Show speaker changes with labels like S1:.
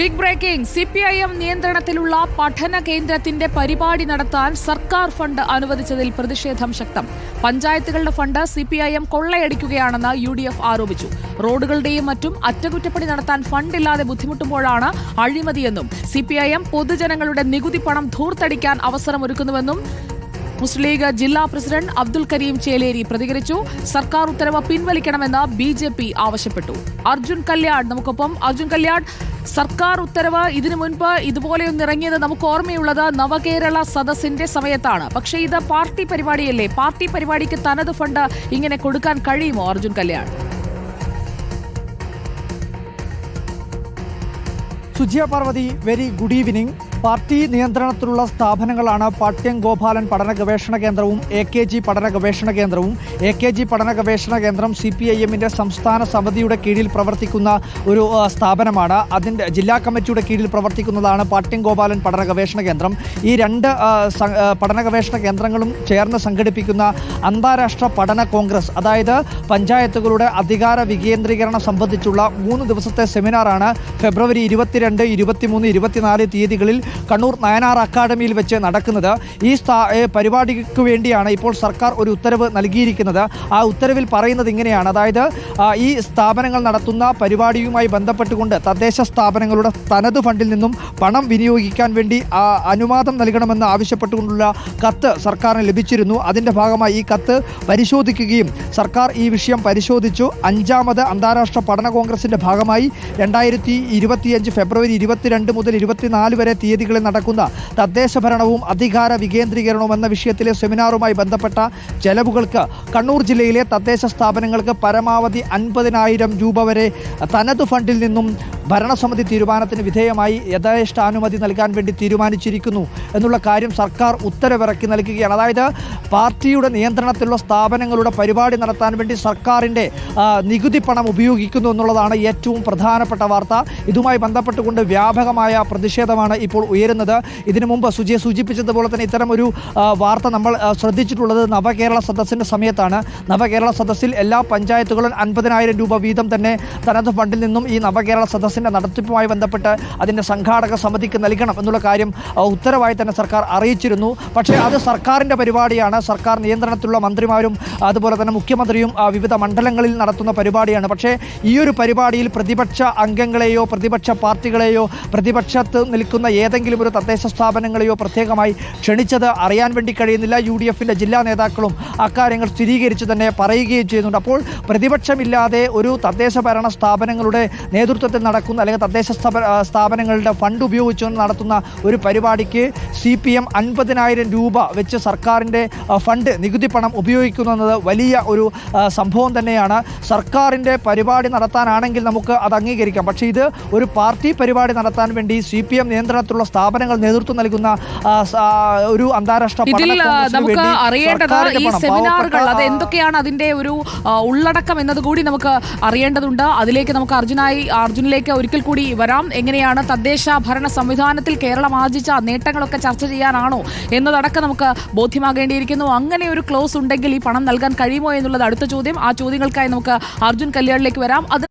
S1: Big breaking. CPIM നിയന്ത്രണത്തിലുള്ള പഠന കേന്ദ്രത്തിന്റെ പരിപാടി നടത്താൻ സർക്കാർ ഫണ്ട് അനുവദിച്ചതിൽ പ്രതിഷേധം ശക്തം. പഞ്ചായത്തുകളുടെ ഫണ്ട് CPIM കൊള്ളയടിക്കുകയാണെന്ന് UDF ആരോപിച്ചു. റോഡുകളുടെയും മറ്റും അറ്റകുറ്റപ്പണി നടത്താൻ ഫണ്ടില്ലാതെ ബുദ്ധിമുട്ടുമ്പോഴാണ് അഴിമതിയെന്നും CPIM പൊതുജനങ്ങളുടെ നികുതി പണം ധൂർത്തടിക്കാൻ അവസരമൊരുക്കുന്നുവെന്നും മുസ്ലിം ലീഗ് ജില്ലാ പ്രസിഡന്റ് അബ്ദുൽ കരീം ചേലേരി പ്രതികരിച്ചു. സർക്കാർ ഉത്തരവ് പിൻവലിക്കണമെന്ന് BJP ആവശ്യപ്പെട്ടു. അർജുൻ കല്യാട് നമുക്കൊപ്പം. അർജുൻ കല്യാട്, സർക്കാർ ഉത്തരവ് ഇതിനു മുൻപ് ഇതുപോലെയൊന്നിറങ്ങിയത് നമുക്ക് ഓർമ്മയുള്ളത് നവകേരള സദസ്സിന്റെ സമയത്താണ്. പക്ഷേ ഇത് പാർട്ടി പരിപാടിയല്ലേ? പാർട്ടി പരിപാടിക്ക് തനത് ഫണ്ട് ഇങ്ങനെ കൊടുക്കാൻ കഴിയുമോ Arjun Kalyad?
S2: Sujiya Parvathy, very good evening. Party നിയന്ത്രണത്തിലുള്ള സ്ഥാപനങ്ങളാണ് പാട്യം ഗോപാലൻ പഠന ഗവേഷണ കേന്ദ്രവും AKG പഠന ഗവേഷണ കേന്ദ്രവും. AKG പഠന ഗവേഷണ കേന്ദ്രം CPIMന്റെ സംസ്ഥാന സമിതിയുടെ കീഴിൽ പ്രവർത്തിക്കുന്ന ഒരു സ്ഥാപനമാണ്. അതിൻ്റെ ജില്ലാ കമ്മിറ്റിയുടെ കീഴിൽ പ്രവർത്തിക്കുന്നതാണ് പാട്യം ഗോപാലൻ പഠന ഗവേഷണ കേന്ദ്രം. ഈ രണ്ട് പഠന ഗവേഷണ കേന്ദ്രങ്ങളും ചേർന്ന് സംഘടിപ്പിക്കുന്ന അന്താരാഷ്ട്ര പഠന കോൺഗ്രസ്, അതായത് പഞ്ചായത്തുകളുടെ അധികാര വികേന്ദ്രീകരണം സംബന്ധിച്ചുള്ള 3 ദിവസത്തെ സെമിനാറാണ് ഫെബ്രുവരി 22, 23, 24 തീയതികളിൽ കണ്ണൂർ നയനാർ അക്കാദമിയിൽ വെച്ച് നടക്കുന്നത്. ഈ പരിപാടിക്ക് വേണ്ടിയാണ് ഇപ്പോൾ സർക്കാർ ഒരു ഉത്തരവ് നൽകിയിരിക്കുന്നത്. ആ ഉത്തരവിൽ പറയുന്നത് ഇങ്ങനെയാണ്. അതായത് ഈ സ്ഥാപനങ്ങൾ നടത്തുന്ന പരിപാടിയുമായി ബന്ധപ്പെട്ടുകൊണ്ട് തദ്ദേശ സ്ഥാപനങ്ങളുടെ തനത് ഫണ്ടിൽ നിന്നും പണം വിനിയോഗിക്കാൻ വേണ്ടി അനുവാദം നൽകണമെന്ന് ആവശ്യപ്പെട്ടുകൊണ്ടുള്ള കത്ത് സർക്കാരിന് ലഭിച്ചിരുന്നു. അതിൻ്റെ ഭാഗമായി ഈ കത്ത് പരിശോധിക്കുകയും സർക്കാർ ഈ വിഷയം പരിശോധിച്ചു. 5ാമത് അന്താരാഷ്ട്ര പഠന കോൺഗ്രസിൻ്റെ ഭാഗമായി 2025 ഫെബ്രുവരി 22 മുതൽ 24 വരെ തീയതികളിൽ നടക്കുന്ന തദ്ദേശ ഭരണവും അധികാര വികേന്ദ്രീകരണവും എന്ന വിഷയത്തിലെ സെമിനാറുമായി ബന്ധപ്പെട്ട ചെലവുകൾക്ക് കണ്ണൂർ ജില്ലയിലെ തദ്ദേശ സ്ഥാപനങ്ങൾക്ക് പരമാവധി 50,000 രൂപ വരെ തനത് ഫണ്ടിൽ നിന്നും ഭരണസമിതി തീരുമാനത്തിന് വിധേയമായി യഥേഷ്ടാനുമതി നൽകാൻ വേണ്ടി തീരുമാനിച്ചിരിക്കുന്നു എന്നുള്ള കാര്യം സർക്കാർ ഉത്തരവിറക്കി നൽകുകയാണ്. അതായത് പാർട്ടിയുടെ നിയന്ത്രണത്തിലുള്ള സ്ഥാപനങ്ങളുടെ പരിപാടി നടത്താൻ വേണ്ടി സർക്കാരിൻ്റെ നികുതി പണം ഉപയോഗിക്കുന്നു എന്നുള്ളതാണ് ഏറ്റവും പ്രധാനപ്പെട്ട വാർത്ത. ഇതുമായി ബന്ധപ്പെട്ടുകൊണ്ട് വ്യാപകമായ പ്രതിഷേധമാണ് ഇപ്പോൾ ഉയരുന്നത്. ഇതിനു മുമ്പ് സുജിയെ സൂചിപ്പിച്ചതുപോലെ തന്നെ ഇത്തരം ഒരു വാർത്ത നമ്മൾ ശ്രദ്ധിച്ചിട്ടുള്ളത് നവകേരള സദസ്സിൻ്റെ സമയത്താണ്. നവകേരള സദസ്സിൽ എല്ലാ പഞ്ചായത്തുകളും 50,000 രൂപ വീതം തന്നെ തനത് ഫണ്ടിൽ നിന്നും ഈ നവകേരള സദസ്സിൻ്റെ നടത്തിപ്പുമായി ബന്ധപ്പെട്ട് അതിൻ്റെ സംഘാടക സമിതിക്ക് നൽകണം എന്നുള്ള കാര്യം ഉത്തരവായി തന്നെ സർക്കാർ അറിയിച്ചിരുന്നു. പക്ഷേ അത് സർക്കാരിൻ്റെ പരിപാടിയാണ്. സർക്കാർ നിയന്ത്രണത്തിലുള്ള മന്ത്രിമാരും അതുപോലെ തന്നെ മുഖ്യമന്ത്രിയും വിവിധ മണ്ഡലങ്ങളിൽ നടത്തുന്ന പരിപാടിയാണ്. പക്ഷേ ഈ ഒരു പരിപാടിയിൽ പ്രതിപക്ഷ അംഗങ്ങളെയോ പ്രതിപക്ഷ പാർട്ടികളെയോ പ്രതിപക്ഷത്ത് നിൽക്കുന്ന ഏതെങ്കിലും ഒരു തദ്ദേശ സ്ഥാപനങ്ങളെയോ പ്രത്യേകമായി ക്ഷണിച്ചത് അറിയാൻ വേണ്ടി കഴിയുന്നില്ല. UDFന്റെ ജില്ലാ നേതാക്കളും അക്കാര്യങ്ങൾ സ്ഥിരീകരിച്ച് തന്നെ പറയുകയും ചെയ്യുന്നുണ്ട്. അപ്പോൾ പ്രതിപക്ഷമില്ലാതെ ഒരു തദ്ദേശ ഭരണ സ്ഥാപനങ്ങളുടെ നേതൃത്വത്തിൽ നടക്കുന്ന അല്ലെങ്കിൽ തദ്ദേശ സ്ഥാപനങ്ങളുടെ ഫണ്ട് ഉപയോഗിച്ചുകൊണ്ട് നടത്തുന്ന ഒരു പരിപാടിക്ക് CPM 50,000 രൂപ വെച്ച് സർക്കാരിൻ്റെ ഫണ്ട് നികുതി പണം ഉപയോഗിക്കുന്നു എന്നത് വലിയ ഒരു സംഭവം തന്നെയാണ്. സർക്കാരിൻ്റെ പരിപാടി നടത്താനാണെങ്കിൽ നമുക്ക് അത് അംഗീകരിക്കാം. പക്ഷേ ഇത് ഒരു പാർട്ടി പരിപാടി നടത്താൻ വേണ്ടി CPM നിയന്ത്രണത്തിലുള്ള സ്ഥാപനങ്ങൾ നേതൃത്വം നൽകുന്ന ഒരു അന്താരാഷ്ട്ര
S1: നമുക്ക് അറിയേണ്ടത് ഈ സെമിനാറുകൾ അത് എന്തൊക്കെയാണ്, അതിന്റെ ഒരു ഉള്ളടക്കം എന്നതുകൂടി നമുക്ക് അറിയേണ്ടതുണ്ട്. അതിലേക്ക് നമുക്ക് അർജുനിലേക്ക് ഒരിക്കൽ കൂടി വരാം. എങ്ങനെയാണ് തദ്ദേശ ഭരണ സംവിധാനത്തിൽ കേരളം ആർജിച്ച നേട്ടങ്ങളൊക്കെ ചർച്ച ചെയ്യാനാണോ എന്നതടക്കം നമുക്ക് ബോധ്യമാകേണ്ടിയിരിക്കുന്നു. അങ്ങനെ ഒരു ക്ലോസ് ഉണ്ടെങ്കിൽ ഈ പണം നൽകാൻ കഴിയുമോ എന്നുള്ളത് അടുത്ത ചോദ്യം. ആ ചോദ്യങ്ങൾക്കായി നമുക്ക് അർജുൻ കല്യാണിലേക്ക് വരാം. അത്